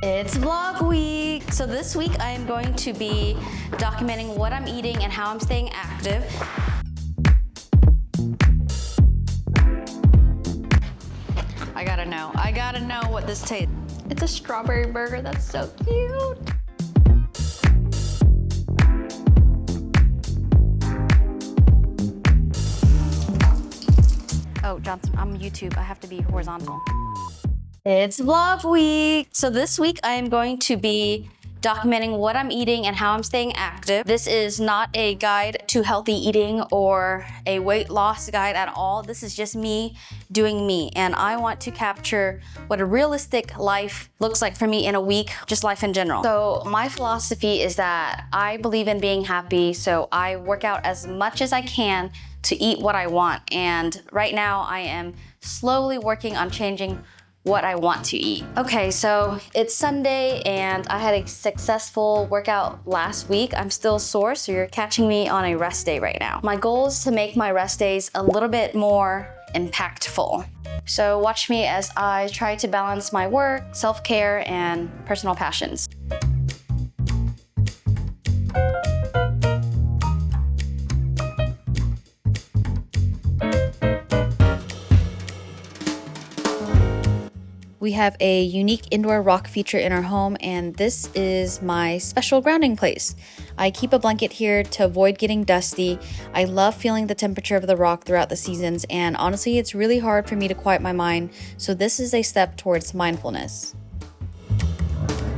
It's vlog week. So this week I am going to be documenting what I'm eating and how I'm staying active. I gotta know what this tastes. It's a strawberry burger, that's so cute. Oh, Johnson, I'm YouTube, I have to be horizontal. It's vlog week. So this week I am going to be documenting what I'm eating and how I'm staying active. This is not a guide to healthy eating or a weight loss guide at all. This is just me doing me. And I want to capture what a realistic life looks like for me in a week, just life in general. So my philosophy is that I believe in being happy. So I work out as much as I can to eat what I want. And right now I am slowly working on changing what I want to eat. Okay, so it's Sunday and I had a successful workout last week. I'm still sore, so you're catching me on a rest day right now. My goal is to make my rest days a little bit more impactful. So watch me as I try to balance my work, self-care, and personal passions. We have a unique indoor rock feature in our home, and this is my special grounding place. I keep a blanket here to avoid getting dusty. I love feeling the temperature of the rock throughout the seasons, and honestly, it's really hard for me to quiet my mind, so this is a step towards mindfulness.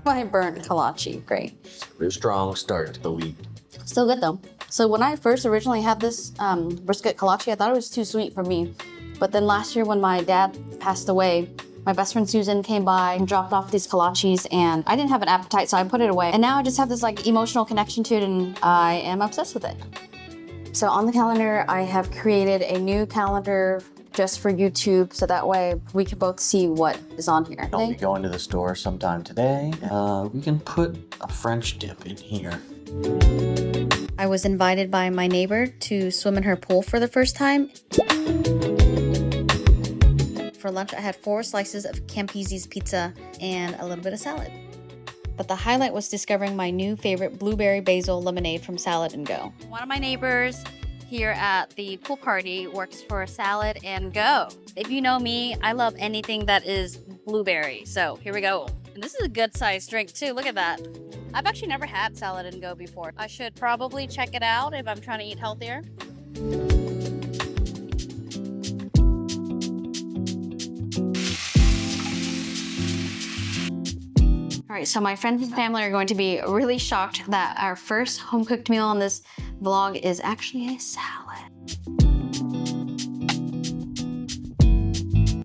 My burnt kolache, great. Real strong start to the week. Still good though. So when I first originally had this brisket kolache, I thought it was too sweet for me. But then last year when my dad passed away, my best friend Susan came by and dropped off these kolaches, and I didn't have an appetite, so I put it away. And now I just have this like emotional connection to it, and I am obsessed with it. So on the calendar, I have created a new calendar just for YouTube, so that way we can both see what is on here. I'll be going to the store sometime today. We can put a French dip in here. I was invited by my neighbor to swim in her pool for the first time. For lunch, I had 4 slices of Campese's pizza and a little bit of salad. But the highlight was discovering my new favorite blueberry basil lemonade from Salad & Go. One of my neighbors here at the pool party works for Salad & Go. If you know me, I love anything that is blueberry. So here we go. And this is a good sized drink too. Look at that. I've actually never had Salad & Go before. I should probably check it out if I'm trying to eat healthier. All right, so my friends and family are going to be really shocked that our first home-cooked meal on this vlog is actually a salad.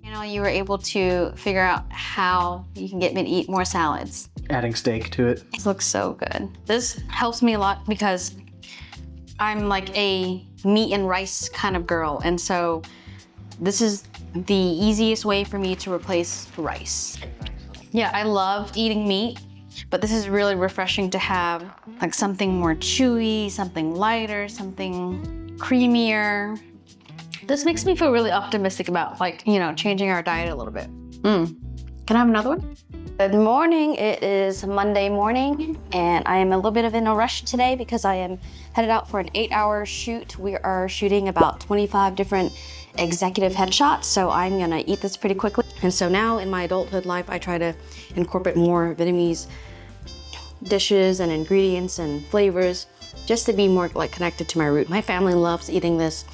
You know, you were able to figure out how you can get me to eat more salads. Adding steak to it. It looks so good. This helps me a lot because I'm like a meat and rice kind of girl, and so this is the easiest way for me to replace rice. Yeah, I love eating meat, but this is really refreshing to have like something more chewy, something lighter, something creamier. This makes me feel really optimistic about changing our diet a little bit. Can I have another one? Good morning, it is Monday morning and I am a little bit in a rush today because I am headed out for an 8-hour shoot. We are shooting about 25 different executive headshots, so I'm gonna eat this pretty quickly. And so now in my adulthood life, I try to incorporate more Vietnamese dishes and ingredients and flavors just to be more like connected to my root. My family loves eating this.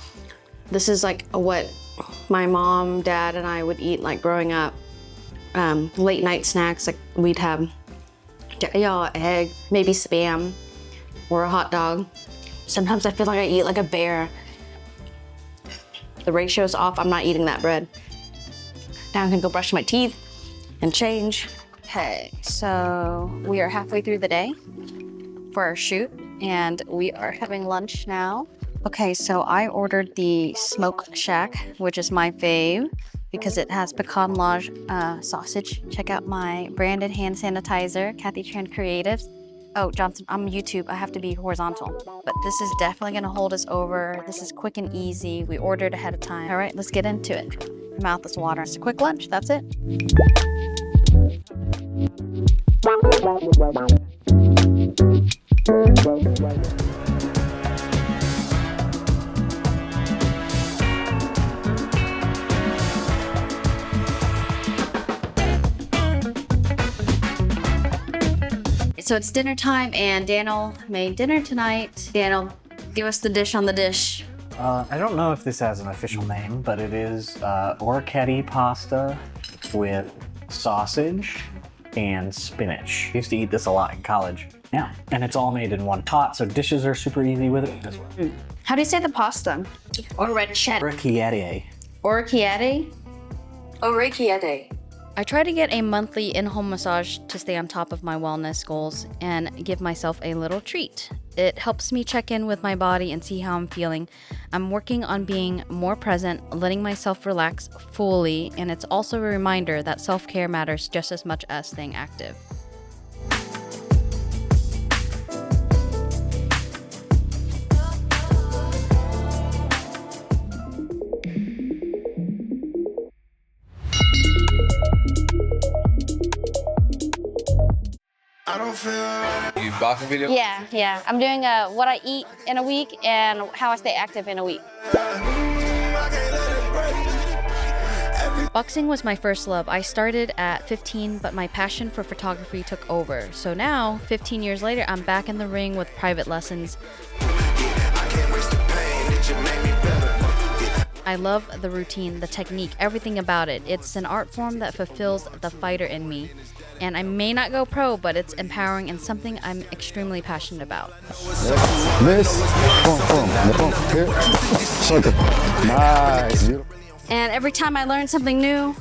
This is like what my mom, dad, and I would eat like growing up. Late night snacks, like we'd have egg, maybe Spam, or a hot dog. Sometimes I feel like I eat like a bear. The ratio's off, I'm not eating that bread. Now I'm gonna go brush my teeth and change. Okay, so we are halfway through the day for our shoot and we are having lunch now. Okay, so I ordered the Smoke Shack, which is my fave because it has pecan lodge sausage. Check out my branded hand sanitizer, Kathy Tran Creatives. Oh, Johnson, I'm YouTube. I have to be horizontal. But this is definitely gonna hold us over. This is quick and easy. We ordered ahead of time. All right, let's get into it. My mouth is watering. It's a quick lunch, that's it. So it's dinner time and Daniel made dinner tonight. Daniel, give us the dish on the dish. I don't know if this has an official name, but it is orecchiette pasta with sausage and spinach. I used to eat this a lot in college. Yeah, and it's all made in one pot, so dishes are super easy with it as well. How do you say the pasta? Orecchiette. Orecchiette. Orecchiette? Orecchiette. I try to get a monthly in-home massage to stay on top of my wellness goals and give myself a little treat. It helps me check in with my body and see how I'm feeling. I'm working on being more present, letting myself relax fully, and it's also a reminder that self-care matters just as much as staying active. You boxing video? Yeah. I'm doing what I eat in a week and how I stay active in a week. Boxing was my first love. I started at 15, but my passion for photography took over. So now, 15 years later, I'm back in the ring with private lessons. I love the routine, the technique, everything about it. It's an art form that fulfills the fighter in me. And I may not go pro, but it's empowering and something I'm extremely passionate about. This, boom, here, circle. Nice, beautiful. And every time I learn something new,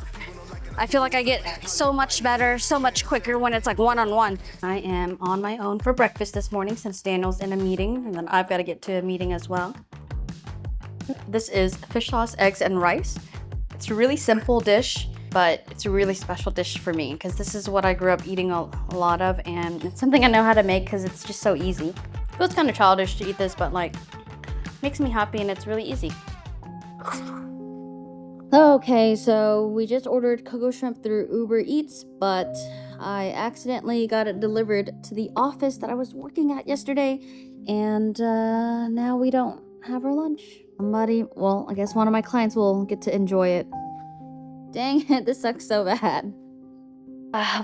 I feel like I get so much better, so much quicker when it's like one-on-one. I am on my own for breakfast this morning since Daniel's in a meeting, and then I've got to get to a meeting as well. This is fish sauce, eggs, and rice. It's a really simple dish, but it's a really special dish for me because this is what I grew up eating a lot of, and it's something I know how to make because it's just so easy. It feels kind of childish to eat this, but like, makes me happy and it's really easy. Okay, so we just ordered cocoa shrimp through Uber Eats, but I accidentally got it delivered to the office that I was working at yesterday, and now we don't have our lunch. Well, I guess one of my clients will get to enjoy it. Dang it, this sucks so bad.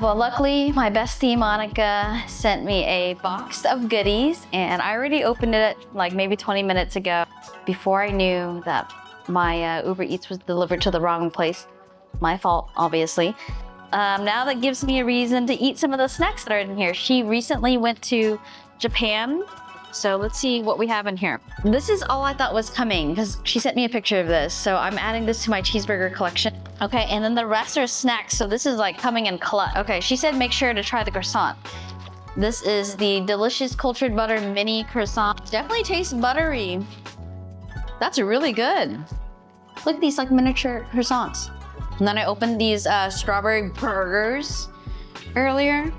Well, luckily, my bestie Monica sent me a box of goodies, and I already opened it like maybe 20 minutes ago before I knew that my Uber Eats was delivered to the wrong place. My fault, obviously. Now that gives me a reason to eat some of the snacks that are in here. She recently went to Japan, so let's see what we have in here. This is all I thought was coming because she sent me a picture of this, so I'm adding this to my cheeseburger collection. Okay, and then the rest are snacks, so this is like coming in clutch. Okay, she said make sure to try the croissant. This is the delicious cultured butter mini croissant. Definitely tastes buttery. That's really good. Look at these like miniature croissants. And then I opened these strawberry burgers earlier.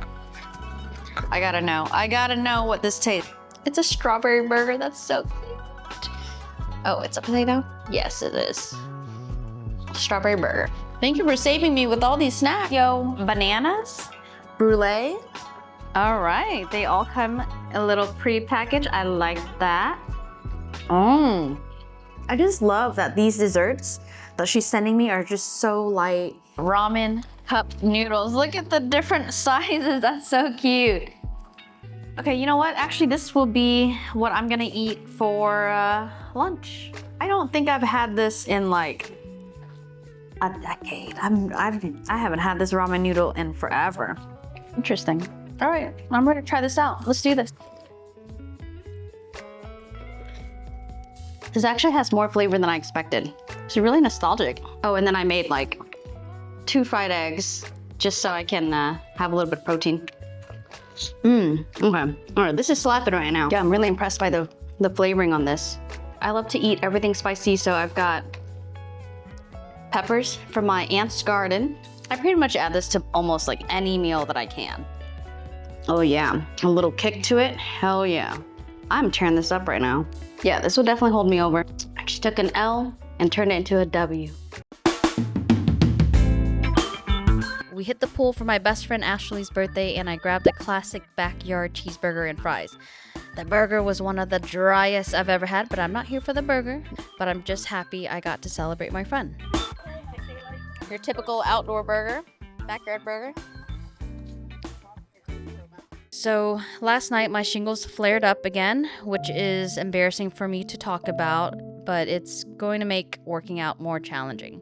I gotta know what this tastes. It's a strawberry burger, that's so cute. Oh, it's a potato? Yes, it is. Strawberry burger. Thank you for saving me with all these snacks. Yo, bananas, brulee. All right, they all come a little pre-packaged. I like that. I just love that these desserts that she's sending me are just so light. Ramen cup noodles. Look at the different sizes. That's so cute. Okay, you know what? Actually, this will be what I'm gonna eat for lunch. I don't think I've had this in like a decade. I haven't had this ramen noodle in forever. Interesting. All right, I'm ready to try this out. Let's do this. This actually has more flavor than I expected. It's really nostalgic. Oh, and then I made like 2 fried eggs just so I can have a little bit of protein. Okay. All right, this is slapping right now. Yeah, I'm really impressed by the flavoring on this. I love to eat everything spicy, so I've got peppers from my aunt's garden. I pretty much add this to almost like any meal that I can. Oh yeah, a little kick to it. Hell yeah. I'm tearing this up right now. Yeah, this will definitely hold me over. I just took an L and turned it into a W. We hit the pool for my best friend Ashley's birthday, and I grabbed a classic backyard cheeseburger and fries. The burger was one of the driest I've ever had, but I'm not here for the burger, but I'm just happy I got to celebrate my friend. Your typical outdoor burger, backyard burger. So last night my shingles flared up again, which is embarrassing for me to talk about, but it's going to make working out more challenging.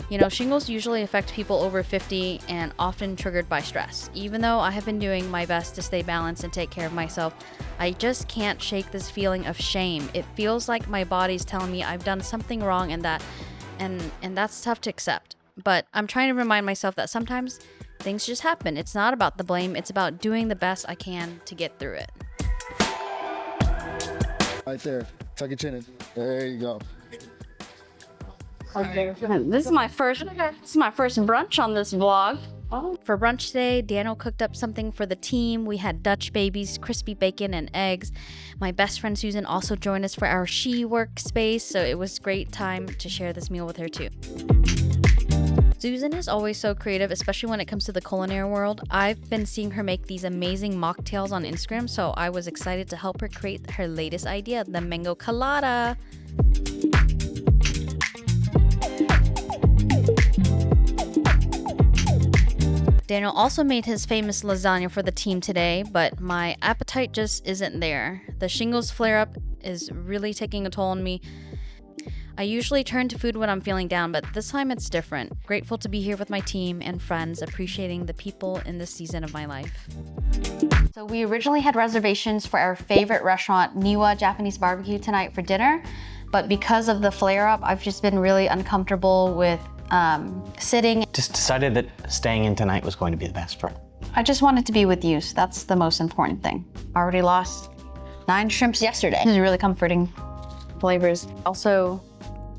You know, shingles usually affect people over 50 and often triggered by stress. Even though I have been doing my best to stay balanced and take care of myself, I just can't shake this feeling of shame. It feels like my body's telling me I've done something wrong and that's tough to accept. But I'm trying to remind myself that sometimes things just happen. It's not about the blame, it's about doing the best I can to get through it. Right there. Tuck your chin in. There you go. This is my first brunch on this vlog. For brunch today, Daniel cooked up something for the team. We had Dutch babies, crispy bacon, and eggs. My best friend Susan also joined us for our she workspace, so it was a great time to share this meal with her too. Susan is always so creative, especially when it comes to the culinary world. I've been seeing her make these amazing mocktails on Instagram, so I was excited to help her create her latest idea, the mango colada. Daniel also made his famous lasagna for the team today, but my appetite just isn't there. The shingles flare-up is really taking a toll on me. I usually turn to food when I'm feeling down, but this time it's different. Grateful to be here with my team and friends, appreciating the people in this season of my life. So we originally had reservations for our favorite restaurant, Niwa Japanese Barbecue, tonight for dinner, but because of the flare-up, I've just been really uncomfortable with sitting. Just decided that staying in tonight was going to be the best part. I just wanted to be with you, so that's the most important thing. I already lost 9 shrimps yesterday. This is really comforting flavors. Also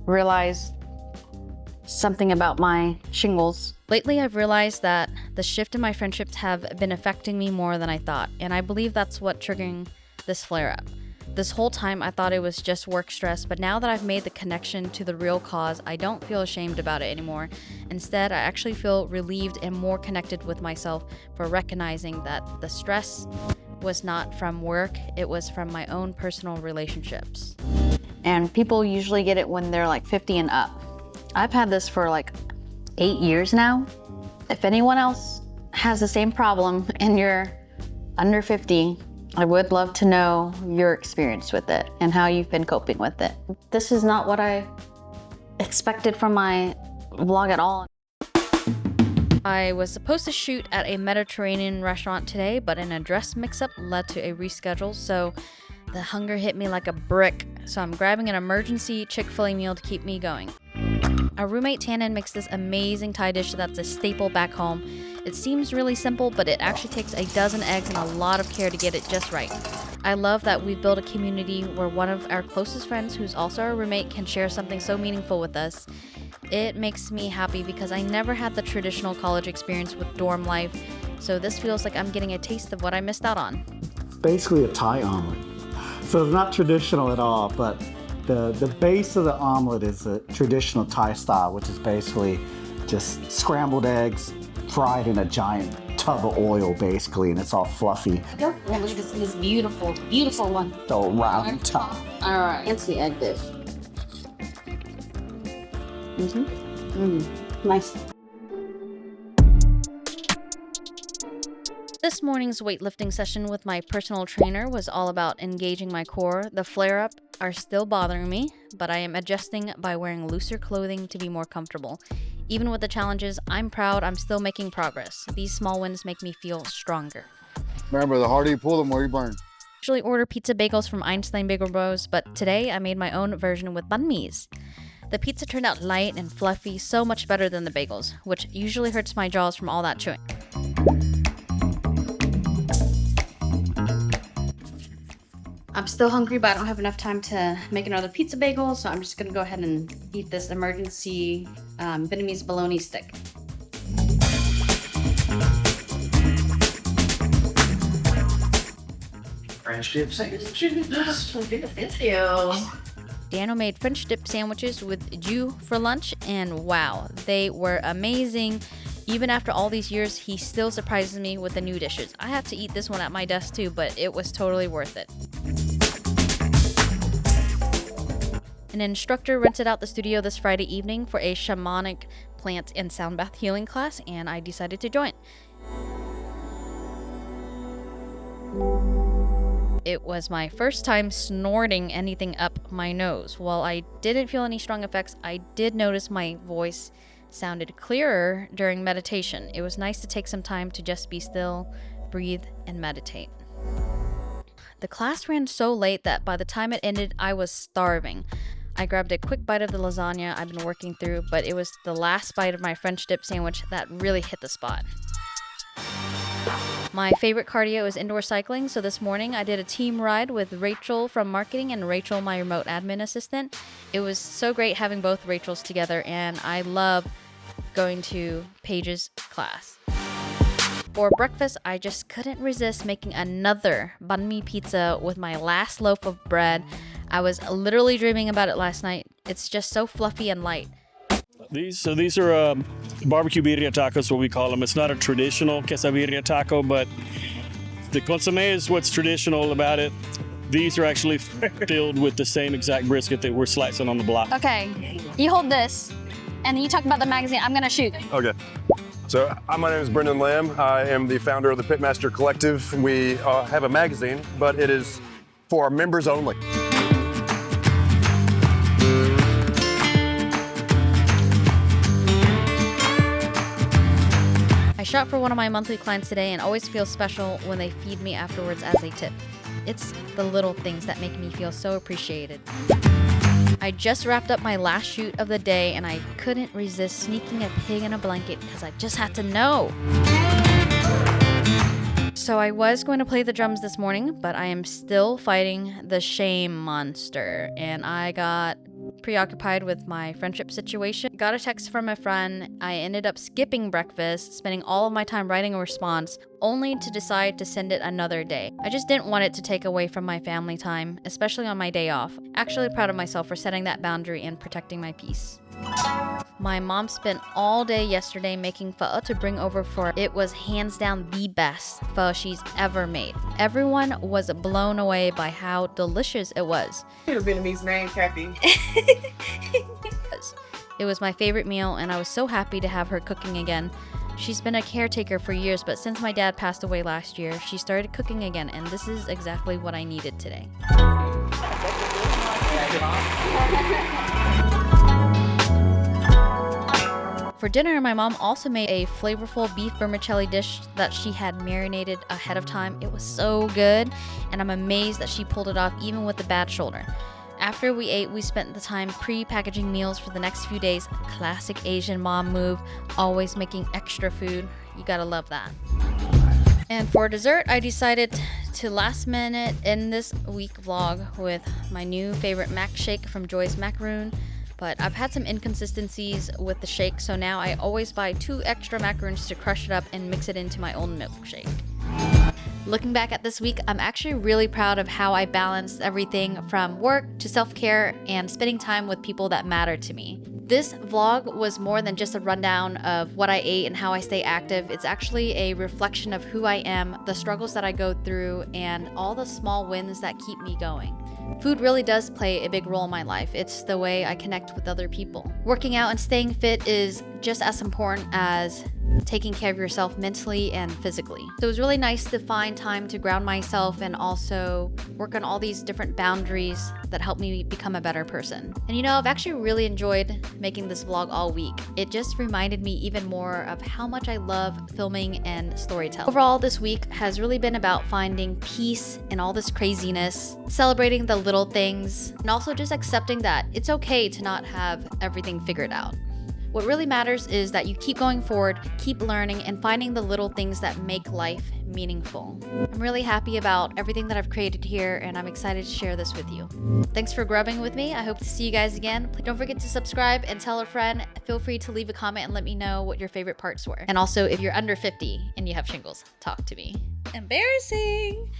realized something about my shingles. Lately, I've realized that the shift in my friendships have been affecting me more than I thought, and I believe that's what triggering this flare-up. This whole time I thought it was just work stress, but now that I've made the connection to the real cause, I don't feel ashamed about it anymore. Instead, I actually feel relieved and more connected with myself for recognizing that the stress was not from work, it was from my own personal relationships. And people usually get it when they're like 50 and up. I've had this for like 8 years now. If anyone else has the same problem and you're under 50, I would love to know your experience with it and how you've been coping with it. This is not what I expected from my vlog at all. I was supposed to shoot at a Mediterranean restaurant today, but an address mix-up led to a reschedule, so the hunger hit me like a brick. So I'm grabbing an emergency Chick-fil-A meal to keep me going. Our roommate Tannen makes this amazing Thai dish that's a staple back home. It seems really simple, but it actually takes a dozen eggs and a lot of care to get it just right. I love that we've built a community where one of our closest friends, who's also our roommate, can share something so meaningful with us. It makes me happy because I never had the traditional college experience with dorm life, so this feels like I'm getting a taste of what I missed out on. It's basically a Thai omelet. So it's not traditional at all, but the base of the omelet is a traditional Thai style, which is basically just scrambled eggs, fried in a giant tub of oil, basically, and it's all fluffy. Look at this beautiful, beautiful one. The round top. All right, it's the egg dish. Nice. This morning's weightlifting session with my personal trainer was all about engaging my core. The flare-up are still bothering me, but I am adjusting by wearing looser clothing to be more comfortable. Even with the challenges, I'm proud I'm still making progress. These small wins make me feel stronger. Remember, the harder you pull, the more you burn. Usually order pizza bagels from Einstein Bagel Bros, but today I made my own version with banh mi's. The pizza turned out light and fluffy, so much better than the bagels, which usually hurts my jaws from all that chewing. I'm still hungry, but I don't have enough time to make another pizza bagel, so I'm just gonna go ahead and eat this emergency Vietnamese bologna stick. Friendship, Thank you. Daniel made French dip sandwiches with jus for lunch, and wow, they were amazing. Even after all these years, he still surprises me with the new dishes. I have to eat this one at my desk too, but it was totally worth it. An instructor rented out the studio this Friday evening for a shamanic plant and sound bath healing class, and I decided to join. It was my first time snorting anything up my nose. While I didn't feel any strong effects, I did notice my voice sounded clearer during meditation. It was nice to take some time to just be still, breathe, and meditate. The class ran so late that by the time it ended, I was starving. I grabbed a quick bite of the lasagna I've been working through, but it was the last bite of my French dip sandwich that really hit the spot. My favorite cardio is indoor cycling, so this morning I did a team ride with Rachel from marketing and Rachel, my remote admin assistant. It was so great having both Rachels together, and I love going to Paige's class. For breakfast, I just couldn't resist making another banh mi pizza with my last loaf of bread. I was literally dreaming about it last night. It's just so fluffy and light. These are barbecue birria tacos, what we call them. It's not a traditional quesabirria taco, but the consomme is what's traditional about it. These are actually filled with the same exact brisket that we're slicing on the block. Okay, you hold this, and then you talk about the magazine. I'm gonna shoot. Okay. So my name is Brendan Lamb. I am the founder of the Pitmaster Collective. We have a magazine, but it is for our members only. I shot for one of my monthly clients today and always feel special when they feed me afterwards as a tip. It's the little things that make me feel so appreciated. I just wrapped up my last shoot of the day and I couldn't resist sneaking a pig in a blanket because I just had to know. So I was going to play the drums this morning, but I am still fighting the shame monster, and I got preoccupied with my friendship situation. Got a text from a friend. I ended up skipping breakfast, spending all of my time writing a response, only to decide to send it another day. I just didn't want it to take away from my family time, especially on my day off. Actually proud of myself for setting that boundary and protecting my peace. My mom spent all day yesterday making pho to bring over for it was hands down the best pho she's ever made. Everyone was blown away by how delicious it was. A Vietnamese name, Kathy. It was my favorite meal, and I was so happy to have her cooking again. She's been a caretaker for years, but since my dad passed away last year, she started cooking again, and this is exactly what I needed today. For dinner, my mom also made a flavorful beef vermicelli dish that she had marinated ahead of time. It was so good, and I'm amazed that she pulled it off even with the bad shoulder. After we ate, we spent the time pre-packaging meals for the next few days. Classic Asian mom move, always making extra food. You gotta love that. And for dessert, I decided to last minute end this week vlog with my new favorite mac shake from Joy's Macaroon. But I've had some inconsistencies with the shake, so now I always buy 2 extra macaroons to crush it up and mix it into my own milkshake. Looking back at this week, I'm actually really proud of how I balanced everything from work to self-care and spending time with people that matter to me. This vlog was more than just a rundown of what I ate and how I stay active. It's actually a reflection of who I am, the struggles that I go through, and all the small wins that keep me going. Food really does play a big role in my life. It's the way I connect with other people. Working out and staying fit is just as important as taking care of yourself mentally and physically. So it was really nice to find time to ground myself and also work on all these different boundaries that help me become a better person. And you know, I've actually really enjoyed making this vlog all week. It just reminded me even more of how much I love filming and storytelling. Overall, this week has really been about finding peace in all this craziness, celebrating the little things, and also just accepting that it's okay to not have everything figured out. What really matters is that you keep going forward, keep learning, and finding the little things that make life meaningful. I'm really happy about everything that I've created here, and I'm excited to share this with you. Thanks for grubbing with me. I hope to see you guys again. Don't forget to subscribe and tell a friend. Feel free to leave a comment and let me know what your favorite parts were. And also, if you're under 50 and you have shingles, talk to me. Embarrassing!